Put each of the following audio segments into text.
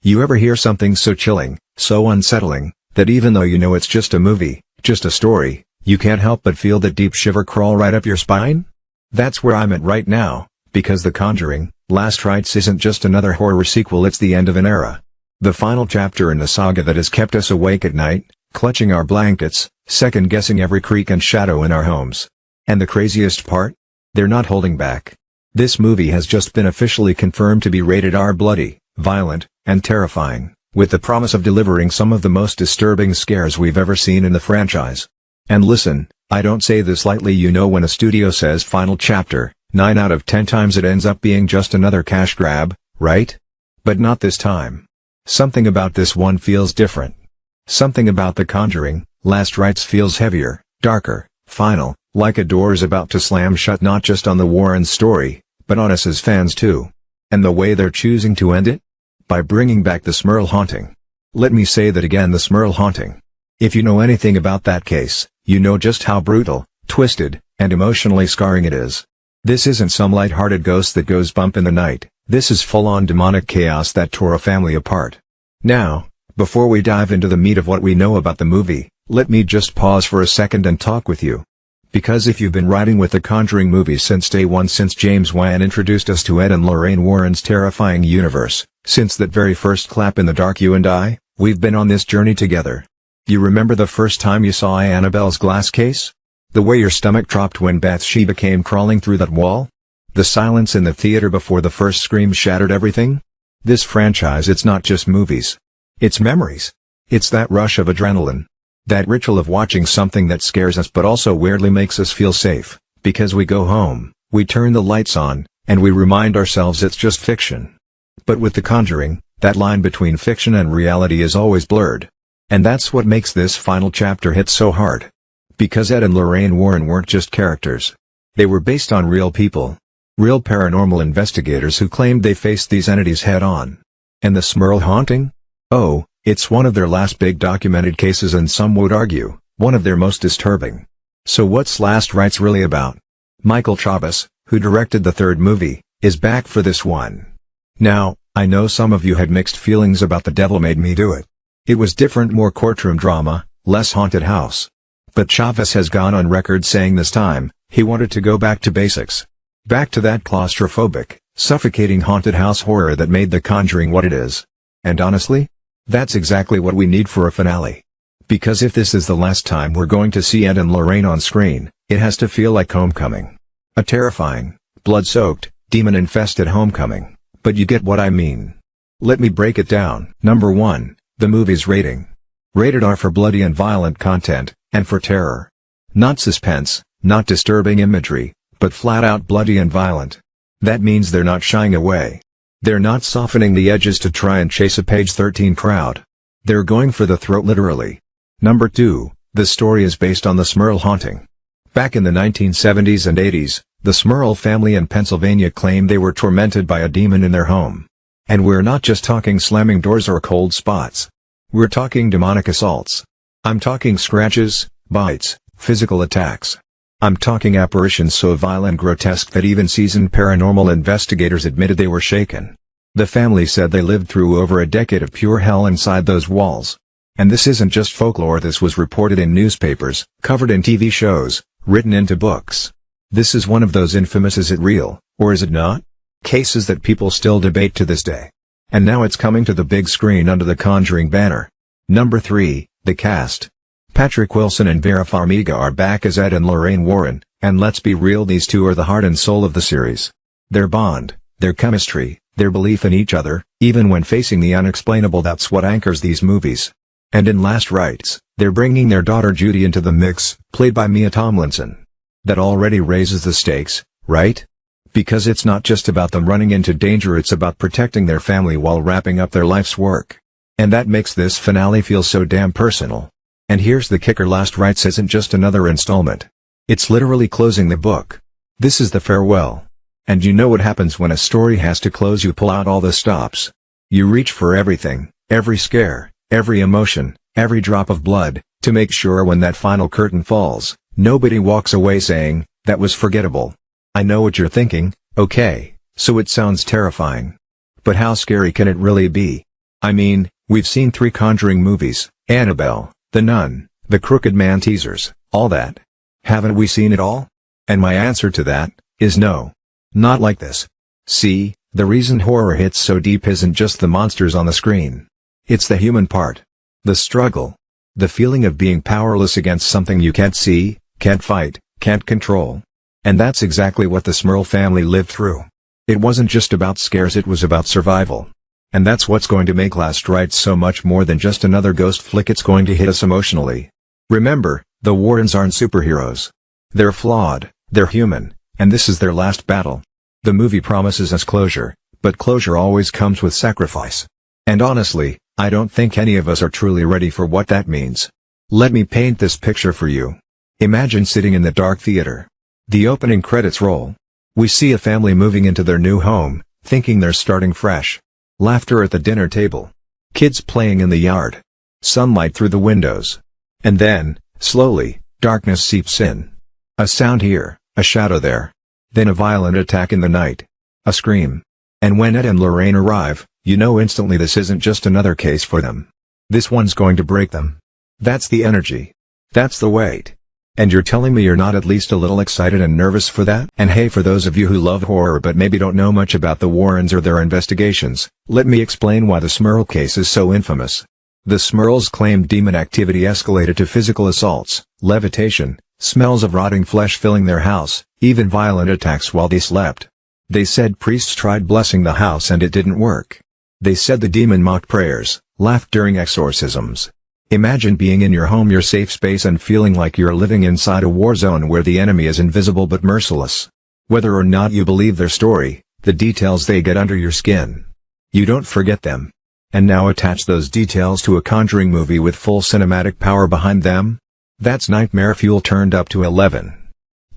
You ever hear something so chilling, so unsettling, that even though you know it's just a movie, just a story, you can't help but feel that deep shiver crawl right up your spine? That's where I'm at right now, because The Conjuring, Last Rites isn't just another horror sequel, it's the end of an era. The final chapter in the saga that has kept us awake at night, clutching our blankets, second-guessing every creak and shadow in our homes. And the craziest part? They're not holding back. This movie has just been officially confirmed to be rated R, bloody, violent, and terrifying, with the promise of delivering some of the most disturbing scares we've ever seen in the franchise. And listen, I don't say this lightly. You know, when a studio says final chapter, 9 out of 10 times it ends up being just another cash grab, right? But not this time. Something about this one feels different. Something about The Conjuring, Last Rites feels heavier, darker, final, like a door is about to slam shut, not just on the Warren story, but on us as fans too. And the way they're choosing to end it? By bringing back the Smurl haunting. Let me say that again, the Smurl haunting. If you know anything about that case, you know just how brutal, twisted, and emotionally scarring it is. This isn't some light-hearted ghost that goes bump in the night. This is full-on demonic chaos that tore a family apart. Now, before we dive into the meat of what we know about the movie, let me just pause for a second and talk with you. Because if you've been riding with the Conjuring movies since day one, since James Wan introduced us to Ed and Lorraine Warren's terrifying universe, since that very first clap in the dark, you and I, we've been on this journey together. You remember the first time you saw Annabelle's glass case? The way your stomach dropped when Bathsheba came crawling through that wall? The silence in the theater before the first scream shattered everything? This franchise, it's not just movies. It's memories. It's that rush of adrenaline. That ritual of watching something that scares us but also weirdly makes us feel safe, because we go home, we turn the lights on, and we remind ourselves it's just fiction. But with The Conjuring, that line between fiction and reality is always blurred. And that's what makes this final chapter hit so hard. Because Ed and Lorraine Warren weren't just characters. They were based on real people. Real paranormal investigators who claimed they faced these entities head-on. And the Smurl haunting? Oh, it's one of their last big documented cases, and some would argue, one of their most disturbing. So what's Last Rites really about? Michael Chaves, who directed the third movie, is back for this one. Now, I know some of you had mixed feelings about The Devil Made Me Do It. It was different, more courtroom drama, less haunted house. But Chaves has gone on record saying this time, he wanted to go back to basics. Back to that claustrophobic, suffocating haunted house horror that made The Conjuring what it is. And honestly, that's exactly what we need for a finale. Because if this is the last time we're going to see Ed and Lorraine on screen, it has to feel like homecoming. A terrifying, blood-soaked, demon-infested homecoming. But you get what I mean. Let me break it down. Number 1, the movie's rating. Rated R for bloody and violent content, and for terror. Not suspense, not disturbing imagery, but flat-out bloody and violent. That means they're not shying away. They're not softening the edges to try and chase a page 13 crowd. They're going for the throat literally. Number 2, the story is based on the Smurl haunting. Back in the 1970s and 80s, the Smurl family in Pennsylvania claimed they were tormented by a demon in their home. And we're not just talking slamming doors or cold spots. We're talking demonic assaults. I'm talking scratches, bites, physical attacks. I'm talking apparitions so vile and grotesque that even seasoned paranormal investigators admitted they were shaken. The family said they lived through over a decade of pure hell inside those walls. And this isn't just folklore. This was reported in newspapers, covered in TV shows, written into books. This is one of those infamous "is it real, or is it not?" cases that people still debate to this day. And now it's coming to the big screen under the Conjuring banner. Number 3, the cast. Patrick Wilson and Vera Farmiga are back as Ed and Lorraine Warren, and let's be real, these two are the heart and soul of the series. Their bond, their chemistry, their belief in each other, even when facing the unexplainable, that's what anchors these movies. And in Last Rites, they're bringing their daughter Judy into the mix, played by Mia Tomlinson. That already raises the stakes, right? Because it's not just about them running into danger, it's about protecting their family while wrapping up their life's work. And that makes this finale feel so damn personal. And here's the kicker: Last Rites isn't just another installment. It's literally closing the book. This is the farewell. And you know what happens when a story has to close? You pull out all the stops. You reach for everything, every scare, every emotion, every drop of blood, to make sure when that final curtain falls, nobody walks away saying, "That was forgettable." I know what you're thinking. Okay, so it sounds terrifying. But how scary can it really be? I mean, we've seen 3 Conjuring movies, Annabelle, The Nun, The Crooked Man teasers, all that. Haven't we seen it all? And my answer to that is no. Not like this. See, the reason horror hits so deep isn't just the monsters on the screen. It's the human part. The struggle. The feeling of being powerless against something you can't see, can't fight, can't control. And that's exactly what the Smurl family lived through. It wasn't just about scares, it was about survival. And that's what's going to make Last Rites so much more than just another ghost flick. It's going to hit us emotionally. Remember, the Warrens aren't superheroes. They're flawed, they're human, and this is their last battle. The movie promises us closure, but closure always comes with sacrifice. And honestly, I don't think any of us are truly ready for what that means. Let me paint this picture for you. Imagine sitting in the dark theater. The opening credits roll. We see a family moving into their new home, thinking they're starting fresh. Laughter at the dinner table. Kids playing in the yard. Sunlight through the windows. And then, slowly, darkness seeps in. A sound here, a shadow there. Then a violent attack in the night. A scream. And when Ed and Lorraine arrive, you know instantly this isn't just another case for them. This one's going to break them. That's the energy. That's the weight. And you're telling me you're not at least a little excited and nervous for that? And hey, for those of you who love horror but maybe don't know much about the Warrens or their investigations, let me explain why the Smurl case is so infamous. The Smurls claimed demon activity escalated to physical assaults, levitation, smells of rotting flesh filling their house, even violent attacks while they slept. They said priests tried blessing the house and it didn't work. They said the demon mocked prayers, laughed during exorcisms. Imagine being in your home, your safe space, and feeling like you're living inside a war zone where the enemy is invisible but merciless. Whether or not you believe their story, the details they get under your skin. You don't forget them. And now attach those details to a Conjuring movie with full cinematic power behind them? That's nightmare fuel turned up to 11.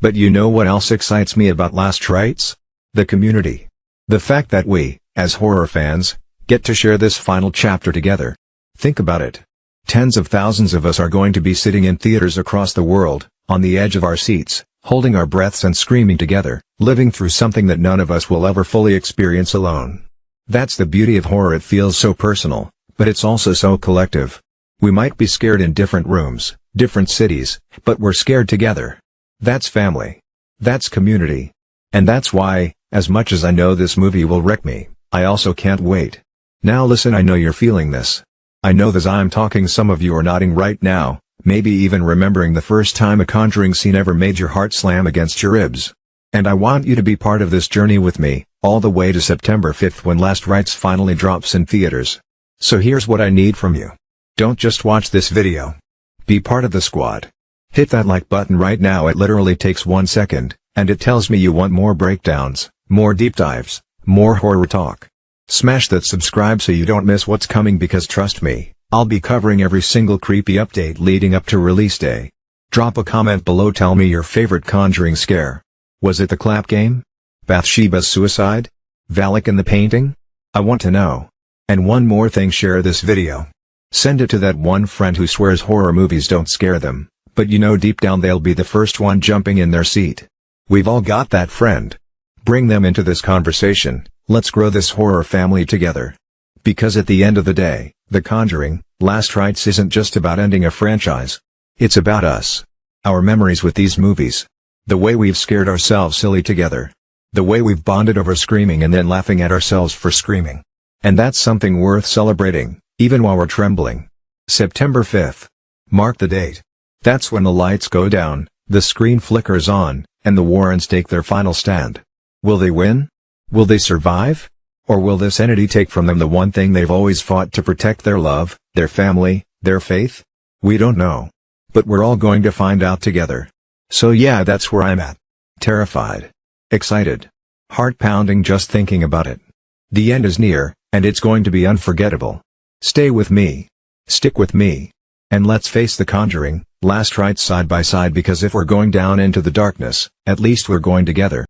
But you know what else excites me about Last Rites? The community. The fact that we, as horror fans, get to share this final chapter together. Think about it. Tens of thousands of us are going to be sitting in theaters across the world, on the edge of our seats, holding our breaths and screaming together, living through something that none of us will ever fully experience alone. That's the beauty of horror. It feels so personal, but it's also so collective. We might be scared in different rooms, different cities, but we're scared together. That's family. That's community. And that's why, as much as I know this movie will wreck me, I also can't wait. Now listen, I know you're feeling this. I know as I'm talking some of you are nodding right now, maybe even remembering the first time a Conjuring scene ever made your heart slam against your ribs. And I want you to be part of this journey with me, all the way to September 5th when Last Rites finally drops in theaters. So here's what I need from you. Don't just watch this video. Be part of the squad. Hit that like button right now. It literally takes 1 second, and it tells me you want more breakdowns, more deep dives, more horror talk. Smash that subscribe so you don't miss what's coming, because trust me, I'll be covering every single creepy update leading up to release day. Drop a comment below, tell me your favorite Conjuring scare. Was it the clap game? Bathsheba's suicide? Valak in the painting? I want to know. And one more thing, share this video. Send it to that one friend who swears horror movies don't scare them, but you know deep down they'll be the first one jumping in their seat. We've all got that friend. Bring them into this conversation. Let's grow this horror family together. Because at the end of the day, The Conjuring, Last Rites isn't just about ending a franchise. It's about us. Our memories with these movies. The way we've scared ourselves silly together. The way we've bonded over screaming and then laughing at ourselves for screaming. And that's something worth celebrating, even while we're trembling. September 5th. Mark the date. That's when the lights go down, the screen flickers on, and the Warrens take their final stand. Will they win? Will they survive? Or will this entity take from them the one thing they've always fought to protect: their love, their family, their faith? We don't know. But we're all going to find out together. So yeah, that's where I'm at. Terrified. Excited. Heart pounding just thinking about it. The end is near, and it's going to be unforgettable. Stay with me. Stick with me. And let's face The Conjuring, Last Rites side by side, because if we're going down into the darkness, at least we're going together.